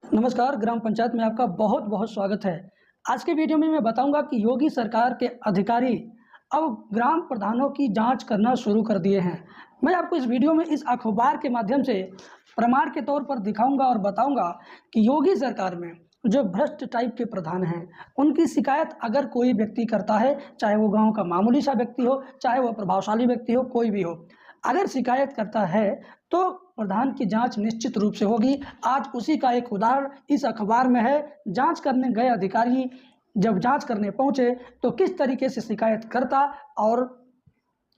नमस्कार, ग्राम पंचायत में आपका बहुत बहुत स्वागत है। आज के वीडियो में मैं बताऊंगा कि योगी सरकार के अधिकारी अब ग्राम प्रधानों की जांच करना शुरू कर दिए हैं। मैं आपको इस वीडियो में इस अखबार के माध्यम से प्रमाण के तौर पर दिखाऊंगा और बताऊंगा कि योगी सरकार में जो भ्रष्ट टाइप के प्रधान हैं, उनकी शिकायत अगर कोई व्यक्ति करता है, चाहे वो गांव का मामूली सा व्यक्ति हो, चाहे वो प्रभावशाली व्यक्ति हो, कोई भी हो, अगर शिकायत करता है तो प्रधान की जांच निश्चित रूप से होगी। आज उसी का एक उदाहरण इस अखबार में है। जांच करने गए अधिकारी जब जांच करने पहुंचे तो किस तरीके से शिकायतकर्ता और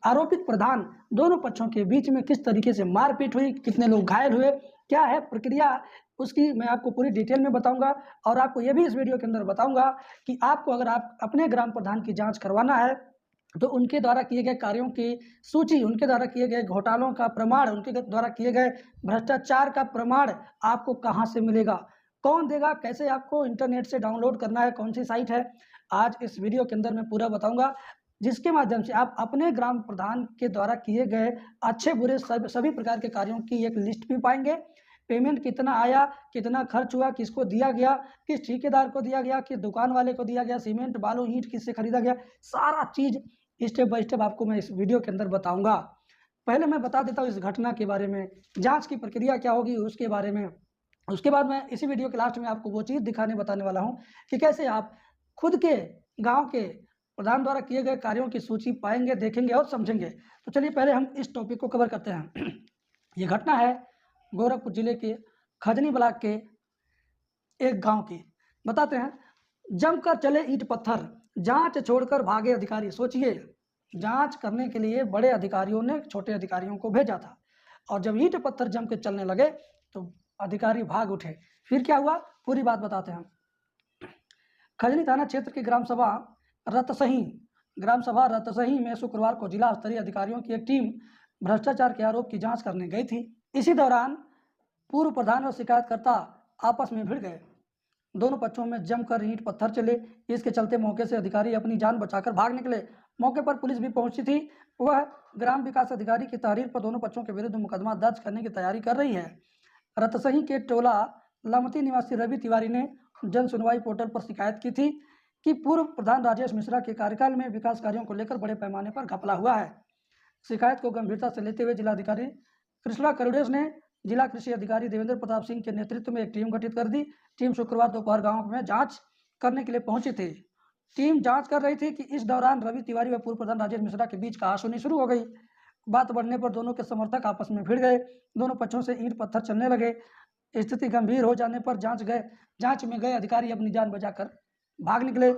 आरोपित प्रधान दोनों पक्षों के बीच में किस तरीके से मारपीट हुई, कितने लोग घायल हुए, क्या है प्रक्रिया, उसकी मैं आपको पूरी डिटेल में बताऊंगा। और आपको यह भी इस वीडियो के अंदर बताऊंगा कि आपको अगर आप अपने ग्राम प्रधान की जांच करवाना है तो उनके द्वारा किए गए कार्यों की सूची, उनके द्वारा किए गए घोटालों का प्रमाण, उनके द्वारा किए गए भ्रष्टाचार का प्रमाण आपको कहाँ से मिलेगा, कौन देगा, कैसे आपको इंटरनेट से डाउनलोड करना है, कौन सी साइट है, आज इस वीडियो के अंदर मैं पूरा बताऊंगा। जिसके माध्यम से आप अपने ग्राम प्रधान के द्वारा किए गए अच्छे बुरे सभी प्रकार के कार्यों की एक लिस्ट भी पाएंगे। पेमेंट कितना आया, कितना खर्च हुआ, किसको दिया गया, किस ठेकेदार को दिया गया, किस दुकान वाले को दिया गया, सीमेंट बालू ईंट किससे खरीदा गया, सारा चीज़ स्टेप बाय स्टेप आपको मैं इस वीडियो के अंदर बताऊंगा। पहले मैं बता देता हूँ इस घटना के बारे में, जांच की प्रक्रिया क्या होगी उसके बारे में। उसके बाद मैं इसी वीडियो के लास्ट में आपको वो चीज़ दिखाने बताने वाला हूँ कि कैसे आप खुद के गांव के प्रधान द्वारा किए गए कार्यों की सूची पाएंगे, देखेंगे और समझेंगे। तो चलिए पहले हम इस टॉपिक को कवर करते हैं। ये घटना है गोरखपुर जिले के खजनी ब्लॉक के एक गांव की। बताते हैं। जमकर चले ईंट पत्थर, जांच छोड़कर भागे अधिकारी। सोचिए, जांच करने के लिए बड़े अधिकारियों ने छोटे अधिकारियों को भेजा था और जब ईंट पत्थर जम के चलने लगे तो अधिकारी भाग उठे। फिर क्या हुआ, पूरी बात बताते हैं। खजनी थाना क्षेत्र की ग्राम सभा रतसही में शुक्रवार को जिला स्तरीय अधिकारियों की एक टीम भ्रष्टाचार के आरोप की जांच करने गई थी। इसी दौरान पूर्व प्रधान और शिकायतकर्ता आपस में भिड़ गए। दोनों पक्षों में जमकर ईंट पत्थर चले। इसके चलते मौके से अधिकारी अपनी जान बचाकर भाग निकले। मौके पर पुलिस भी पहुंची थी। वह ग्राम विकास अधिकारी की तहरीर पर दोनों पक्षों के विरुद्ध मुकदमा दर्ज करने की तैयारी कर रही है। रतसही के टोला लमती निवासी रवि तिवारी ने जन सुनवाई पोर्टल पर शिकायत की थी कि पूर्व प्रधान राजेश मिश्रा के कार्यकाल में विकास कार्यों को लेकर बड़े पैमाने पर घपला हुआ है। शिकायत को गंभीरता से लेते हुए जिलाधिकारी कृष्णा करुड़ेस ने जिला कृषि अधिकारी देवेंद्र प्रताप सिंह के नेतृत्व में एक टीम गठित कर दी। टीम शुक्रवार दोपहर गांव में जांच करने के लिए पहुंची थी। टीम जांच कर रही थी कि इस दौरान रवि तिवारी व पूर्व प्रधान राजेश मिश्रा के बीच कहासुनी शुरू हो गई। बात बढ़ने पर दोनों के समर्थक आपस में भिड़ गए। दोनों पक्षों से ईंट पत्थर चलने लगे। स्थिति गंभीर हो जाने पर जांच में गए अधिकारी अपनी जान बचाकर भाग निकले।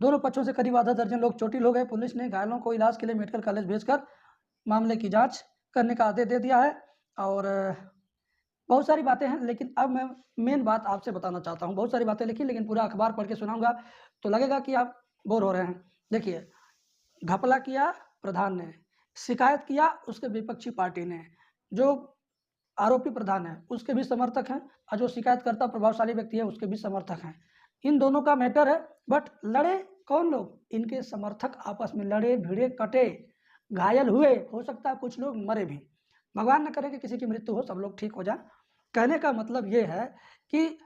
दोनों पक्षों से करीब आधा दर्जन लोग चोटिल हो गए। पुलिस ने घायलों को इलाज के लिए मेडिकल कॉलेज भेजकर मामले की जांच करने का आदेश दे दिया है। और बहुत सारी बातें हैं, लेकिन अब मैं मेन बात आपसे बताना चाहता हूँ। बहुत सारी बातें लिखी, लेकिन पूरा अखबार पढ़ के सुनाऊंगा तो लगेगा कि आप बोर हो रहे हैं। देखिए, घपला किया प्रधान ने, शिकायत किया उसके विपक्षी पार्टी ने, जो आरोपी प्रधान है उसके भी समर्थक हैं और जो शिकायतकर्ता प्रभावशाली व्यक्ति है उसके भी समर्थक हैं। इन दोनों का मैटर है। बट लड़े कौन लोग? इनके समर्थक आपस में लड़े, भिड़े, कटे, घायल हुए, हो सकता है कुछ लोग मरे भी। भगवान न करे कि किसी की मृत्यु हो, सब लोग ठीक हो जाए। कहने का मतलब ये है कि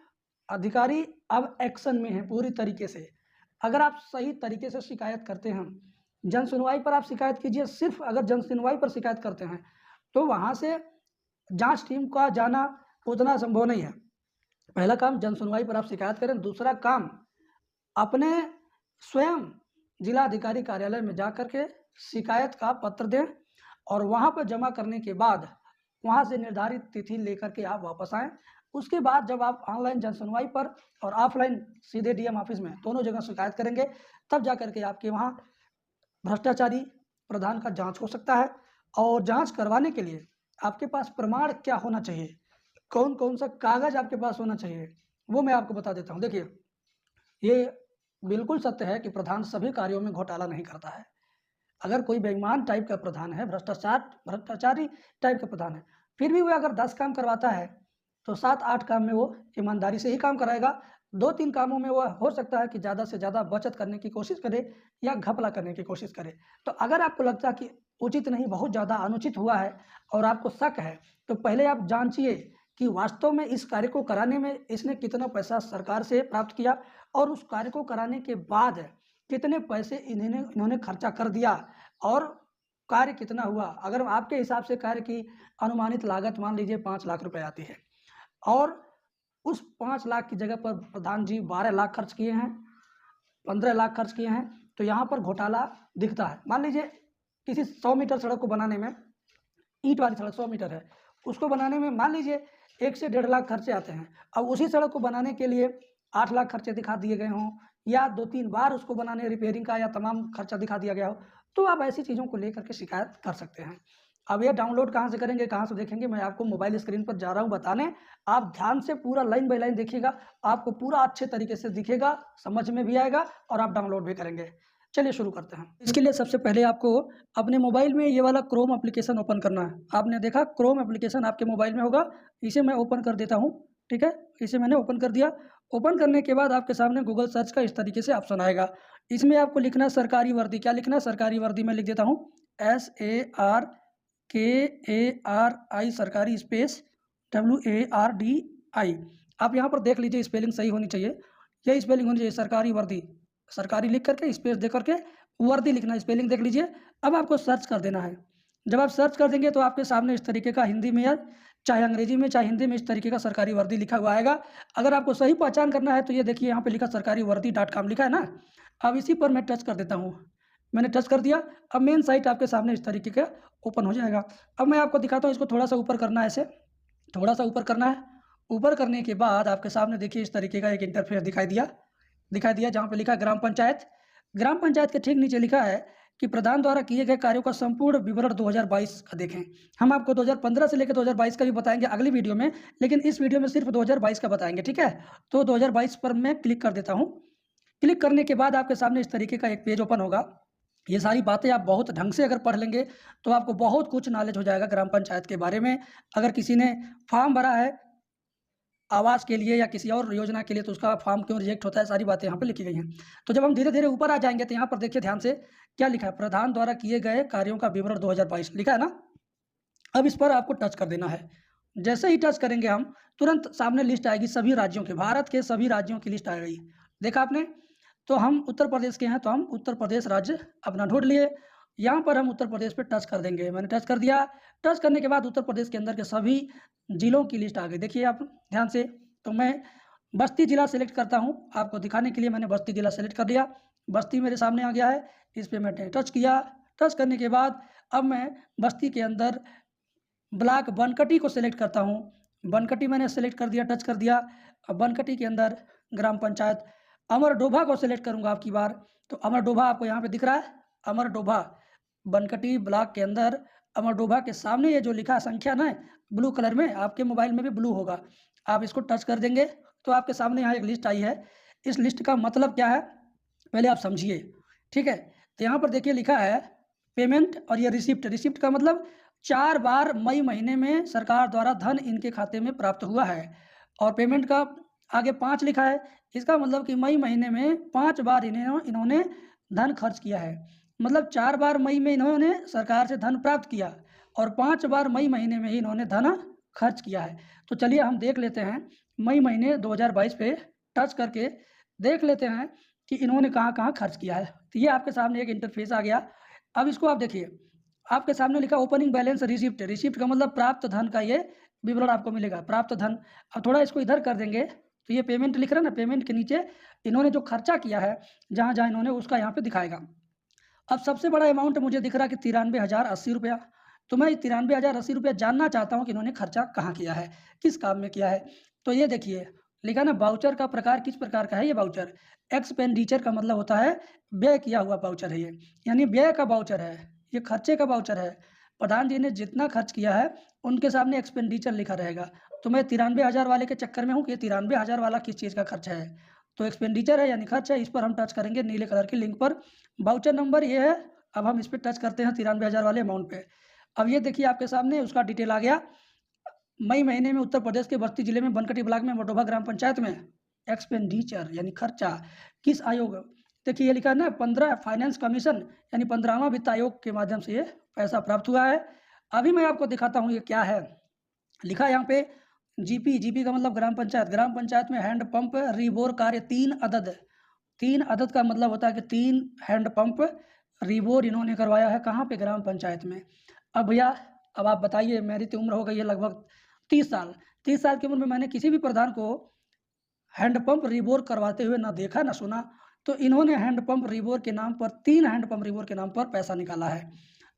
अधिकारी अब एक्शन में है पूरी तरीके से। अगर आप सही तरीके से शिकायत करते हैं, जन सुनवाई पर आप शिकायत कीजिए। सिर्फ अगर जन सुनवाई पर शिकायत करते हैं तो वहाँ से जांच टीम का जाना उतना संभव नहीं है। पहला काम जन सुनवाई पर आप शिकायत करें। दूसरा काम अपने स्वयं जिला अधिकारी कार्यालय में जा कर के शिकायत का पत्र दें और वहाँ पर जमा करने के बाद वहाँ से निर्धारित तिथि लेकर के आप वापस आएँ। उसके बाद जब आप ऑनलाइन जन सुनवाई पर और ऑफलाइन सीधे डीएम ऑफिस में दोनों जगह शिकायत करेंगे, तब जा कर के आपके वहाँ भ्रष्टाचारी प्रधान का जांच हो सकता है। और जांच करवाने के लिए आपके पास प्रमाण क्या होना चाहिए, कौन कौन सा कागज आपके पास होना चाहिए, वो मैं आपको बता देता हूँ। देखिए, ये बिल्कुल सत्य है कि प्रधान सभी कार्यों में घोटाला नहीं करता है। अगर कोई बेईमान टाइप का प्रधान है, भ्रष्टाचारी टाइप का प्रधान है, फिर भी वो अगर 10 काम करवाता है तो 7-8 काम में वो ईमानदारी से ही काम कराएगा। 2-3 कामों में वो हो सकता है कि ज़्यादा से ज़्यादा बचत करने की कोशिश करे या घपला करने की कोशिश करे। तो अगर आपको लगता है कि उचित नहीं, बहुत ज़्यादा अनुचित हुआ है और आपको शक है, तो पहले आप जांचिए कि वास्तव में इस कार्य को कराने में इसने कितना पैसा सरकार से प्राप्त किया और उस कार्य को कराने के बाद कितने पैसे इन्होंने खर्चा कर दिया और कार्य कितना हुआ। अगर आपके हिसाब से कार्य की अनुमानित लागत मान लीजिए 5 लाख रुपए आती है और उस 5 लाख की जगह पर प्रधान जी 12 लाख खर्च किए हैं, 15 लाख खर्च किए हैं, तो यहाँ पर घोटाला दिखता है। मान लीजिए किसी 100 मीटर सड़क को बनाने में, ईंट वाली सड़क 100 मीटर है, उसको बनाने में मान लीजिए 1 से 1.5 लाख खर्चे आते हैं। अब उसी सड़क को बनाने के लिए 8 लाख खर्चे दिखा दिए गए हों या 2-3 बार उसको बनाने रिपेयरिंग का या तमाम खर्चा दिखा दिया गया हो, तो आप ऐसी चीज़ों को लेकर के शिकायत कर सकते हैं। अब ये डाउनलोड कहाँ से करेंगे, कहाँ से देखेंगे, मैं आपको मोबाइल स्क्रीन पर जा रहा हूँ बताने। आप ध्यान से पूरा लाइन बाय लाइन देखिएगा, आपको पूरा अच्छे तरीके से दिखेगा, समझ में भी आएगा और आप डाउनलोड भी करेंगे। चलिए शुरू करते हैं। इसके लिए सबसे पहले आपको अपने मोबाइल में ये वाला क्रोम एप्लीकेशन ओपन करना है। आपने देखा क्रोम एप्लीकेशन आपके मोबाइल में होगा, इसे मैं ओपन कर देता हूँ। ठीक है, इसे मैंने ओपन कर दिया। ओपन करने के बाद आपके सामने गूगल सर्च का इस तरीके से ऑप्शन आएगा। इसमें आपको लिखना है सरकारी वर्दी। क्या लिखना है? सरकारी वर्दी। मैं लिख देता हूँ SARKARI, सरकारी स्पेस WARDI। आप यहाँ पर देख लीजिए, स्पेलिंग सही होनी चाहिए, यही स्पेलिंग होनी चाहिए, सरकारी वर्दी। सरकारी लिख करके स्पेस दे करके वर्दी लिखना है, स्पेलिंग देख लीजिए। अब आपको सर्च कर देना है। जब आप सर्च कर देंगे तो आपके सामने इस तरीके का हिंदी में या चाहे अंग्रेजी में चाहे हिंदी में इस तरीके का सरकारी वर्दी लिखा हुआ आएगा। अगर आपको सही पहचान करना है तो ये देखिए यहाँ पे लिखा सरकारी वर्दी.com लिखा है ना। अब इसी पर मैं टच कर देता हूँ। मैंने टच कर दिया। अब मेन साइट आपके सामने इस तरीके का ओपन हो जाएगा। अब मैं आपको दिखाता हूँ, इसको थोड़ा सा ऊपर करना है, ऐसे थोड़ा सा ऊपर करना है। ऊपर करने के बाद आपके सामने देखिए इस तरीके का एक इंटरफेस दिखाई दिया जहाँ पे लिखा है ग्राम पंचायत। ग्राम पंचायत के ठीक नीचे लिखा है कि प्रधान द्वारा किए गए कार्यों का संपूर्ण विवरण 2022 का देखें। हम आपको 2015 से लेकर 2022 का भी बताएंगे अगली वीडियो में, लेकिन इस वीडियो में सिर्फ 2022 का बताएंगे। ठीक है, तो 2022 पर मैं क्लिक कर देता हूँ। क्लिक करने के बाद आपके सामने इस तरीके का एक पेज ओपन होगा। ये सारी बातें आप बहुत ढंग से अगर पढ़ लेंगे तो आपको बहुत कुछ नॉलेज हो जाएगा ग्राम पंचायत के बारे में। अगर किसी ने फॉर्म भरा है आवास के लिए या किसी और योजना के लिए तो उसका फॉर्म क्यों रिजेक्ट होता है, सारी बातें यहाँ पे लिखी गई हैं। तो जब हम धीरे धीरे ऊपर आ जाएंगे तो यहाँ पर देखिए ध्यान से क्या लिखा है, प्रधान द्वारा किए गए कार्यों का विवरण 2022 लिखा है ना। अब इस पर आपको टच कर देना है। जैसे ही टच करेंगे हम, तुरंत सामने लिस्ट आएगी सभी राज्यों के, भारत के सभी राज्यों की लिस्ट आ गई। देखा आपने? तो हम उत्तर प्रदेश के हैं तो हम उत्तर प्रदेश राज्य अपना ढूंढ लिए। यहाँ पर हम उत्तर प्रदेश पे टच कर देंगे। मैंने टच कर दिया। टच करने के बाद उत्तर प्रदेश के अंदर के सभी जिलों की लिस्ट आ गई। देखिए आप ध्यान से, तो मैं बस्ती जिला सेलेक्ट करता हूँ आपको दिखाने के लिए। मैंने बस्ती जिला सेलेक्ट कर दिया। बस्ती मेरे सामने आ गया है, इस पर मैंने टच किया। टच करने के बाद अब मैं बस्ती के अंदर ब्लॉक बनकटी को सिलेक्ट करता हूँ। बनकटी मैंने सेलेक्ट कर दिया, टच कर दिया। अब बनकटी के अंदर ग्राम पंचायत अमरडोभा को सिलेक्ट करूँगा आपकी बार। तो अमरडोभा आपको यहाँ पे दिख रहा है, अमरडोभा बनकटी ब्लॉक के अंदर अमरडोभा के सामने ये जो लिखा है संख्या ना ब्लू कलर में, आपके मोबाइल में भी ब्लू होगा, आप इसको टच कर देंगे तो आपके सामने यहाँ एक लिस्ट आई है। इस लिस्ट का मतलब क्या है पहले आप समझिए। ठीक है, तो यहाँ पर देखिए लिखा है पेमेंट और ये रिसिप्ट। रिसिप्ट का मतलब 4 बार मई महीने में सरकार द्वारा धन इनके खाते में प्राप्त हुआ है। और पेमेंट का आगे 5 लिखा है, इसका मतलब कि मई महीने में 5 बार इन्होंने धन खर्च किया है। मतलब 4 बार मई में इन्होंने सरकार से धन प्राप्त किया और 5 बार मई महीने में ही इन्होंने धन खर्च किया है। तो चलिए हम देख लेते हैं मई महीने 2022 पे टच करके देख लेते हैं कि इन्होंने कहाँ कहाँ खर्च किया है। तो ये आपके सामने एक इंटरफेस आ गया। अब इसको आप देखिए, आपके सामने लिखा ओपनिंग बैलेंस रिसिप्ट। रिसिप्ट का मतलब प्राप्त धन का ये विवरण आपको मिलेगा, प्राप्त धन। अब थोड़ा इसको इधर कर देंगे तो ये पेमेंट लिख रहा है ना, पेमेंट के नीचे इन्होंने जो खर्चा किया है जहाँ जहाँ इन्होंने उसका यहाँ पे दिखाएगा। अब सबसे बड़ा अमाउंट मुझे दिख रहा है कि 93,080 रुपया। तो मैं 93,080 रुपया जानना चाहता हूँ कि इन्होंने खर्चा कहाँ किया है, किस काम में किया है। तो ये देखिए लिखा ना वाउचर का प्रकार किस प्रकार का है। ये वाउचर एक्सपेंडिचर का मतलब होता है व्यय किया हुआ वाउचर है ये, यानी व्यय का वाउचर है, ये खर्चे का वाउचर है। प्रधान जी ने जितना खर्च किया है उनके सामने एक्सपेंडिचर लिखा रहेगा। तो मैं 93,000 वाले के चक्कर में हूँ कि 93,000 वाला किस चीज़ का खर्च है। तो एक्सपेंडिचर है यानी खर्च है, इस पर हम टच करेंगे नीले कलर की लिंक पर। वाउचर नंबर ये है। अब हम इस पर टच करते हैं 93,000 वाले अमाउंट पे। अब ये देखिए आपके सामने उसका डिटेल आ गया। मई महीने में उत्तर प्रदेश के बस्ती जिले में बनकटी ब्लॉक में अमरडोभा ग्राम पंचायत में एक्सपेंडिचर यानी खर्चा किस आयोग, देखिए ये लिखा है ना 15 फाइनेंस कमीशन यानी 15वां वित्त आयोग के माध्यम से ये पैसा प्राप्त हुआ है। अभी मैं आपको दिखाता हूँ ये क्या है। लिखा है यहाँ पे जीपी का मतलब ग्राम पंचायत में हैंडपंप रिबोर कार्य 3 अदद, 3 अदद का मतलब होता है कि 3 हैंडपंप रिबोर इन्होंने करवाया है। कहाँ पे? ग्राम पंचायत में। अब भैया अब आप बताइए, मेरी तो उम्र हो गई है लगभग 30 साल, 30 साल की उम्र में मैंने किसी भी प्रधान को हैंडपंप रिबोर करवाते हुए ना देखा ना सुना। तो इन्होंने हैंडपंप रिबोर के नाम पर 3 हैंडपंप रिबोर के नाम पर पैसा निकाला है।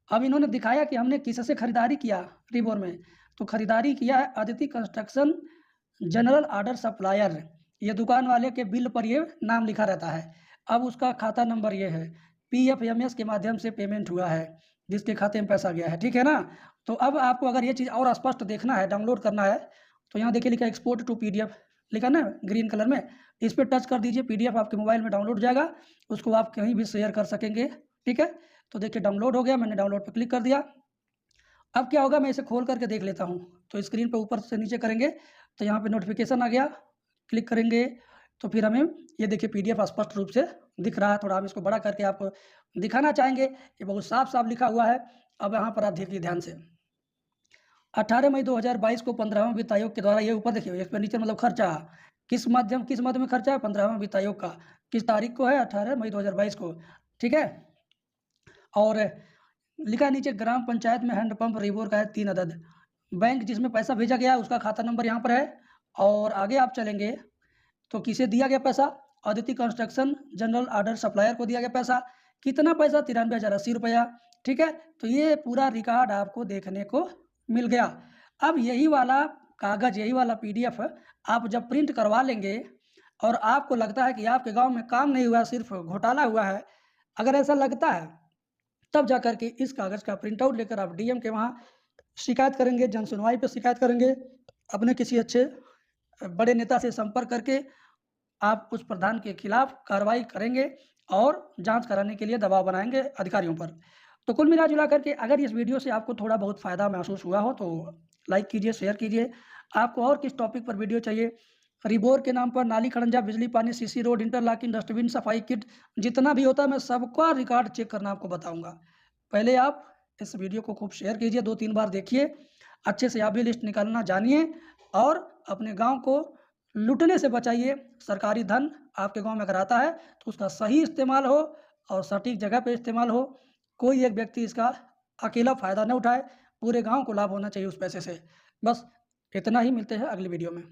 अब इन्होंने दिखाया कि हमने किससे खरीदारी किया रिबोर में, तो खरीदारी किया है Aditi construction general order supplier. ये दुकान वाले के बिल पर ये नाम लिखा रहता है। अब उसका खाता नंबर ये है, PFMS के माध्यम से पेमेंट हुआ है, जिसके खाते में पैसा गया है, ठीक है ना। तो अब आपको अगर ये चीज़ और स्पष्ट देखना है, डाउनलोड करना है, तो यहाँ देखिए लिखा है एक्सपोर्ट टू PDF, लिखा ना ग्रीन कलर में, इस पर टच कर दीजिए, PDF आपके मोबाइल में डाउनलोड हो जाएगा, उसको आप कहीं भी शेयर कर सकेंगे, ठीक है। तो देखिए डाउनलोड हो गया, मैंने डाउनलोड पर क्लिक कर दिया। अब क्या होगा, मैं इसे खोल करके देख लेता हूँ। तो स्क्रीन पर ऊपर से नीचे करेंगे तो यहाँ पे नोटिफिकेशन आ गया, क्लिक करेंगे तो फिर हमें ये देखिए PDF स्पष्ट रूप से दिख रहा है। थोड़ा हम इसको बड़ा करके आपको दिखाना चाहेंगे, ये बहुत साफ साफ लिखा हुआ है। अब यहाँ पर आप देखिए ध्यान से, 18 मई 2022 को 15वां वित्त आयोग के द्वारा, ये ऊपर देखिए एक्सपेंडिचर मतलब खर्चा किस मध्य में खर्चा है, 15वां वित्त आयोग का, किस तारीख को है, 18 मई 2022 को, ठीक है। और लिखा है नीचे ग्राम पंचायत में हैंडपंप रिबोर का है 3 अदद। बैंक जिसमें पैसा भेजा गया उसका खाता नंबर यहाँ पर है। और आगे आप चलेंगे तो किसे दिया गया पैसा, Aditi construction general order supplier को दिया गया पैसा। कितना पैसा? 93,080 रुपया, ठीक है। तो ये पूरा रिकॉर्ड आपको देखने को मिल गया। अब यही वाला कागज़, यही वाला PDF आप जब प्रिंट करवा लेंगे और आपको लगता है कि आपके गांव में काम नहीं हुआ, सिर्फ घोटाला हुआ है, अगर ऐसा लगता है तब जा कर के इस कागज़ का प्रिंट आउट लेकर आप DM के वहाँ शिकायत करेंगे, जन सुनवाई पर शिकायत करेंगे, अपने किसी अच्छे बड़े नेता से संपर्क करके आप उस प्रधान के खिलाफ कार्रवाई करेंगे और जांच कराने के लिए दबाव बनाएंगे अधिकारियों पर। तो कुल मिला जुला करके अगर इस वीडियो से आपको थोड़ा बहुत फ़ायदा महसूस हुआ हो तो लाइक कीजिए, शेयर कीजिए। आपको और किस टॉपिक पर वीडियो चाहिए, रिबोर के नाम पर नाली खड़ंजा, बिजली पानी, CC रोड, इंटरलॉकिंग, डस्टबिन, सफाई किट, जितना भी होता है मैं सबका रिकॉर्ड चेक करना आपको बताऊँगा। पहले आप इस वीडियो को खूब शेयर कीजिए, 2-3 बार देखिए, अच्छे से आप भी लिस्ट निकालना जानिए और अपने गाँव को लूटने से बचाइए। सरकारी धन आपके गांव में अगर आता है तो उसका सही इस्तेमाल हो और सटीक जगह पे इस्तेमाल हो। कोई एक व्यक्ति इसका अकेला फ़ायदा न उठाए, पूरे गांव को लाभ होना चाहिए उस पैसे से। बस इतना ही, मिलते हैं अगली वीडियो में।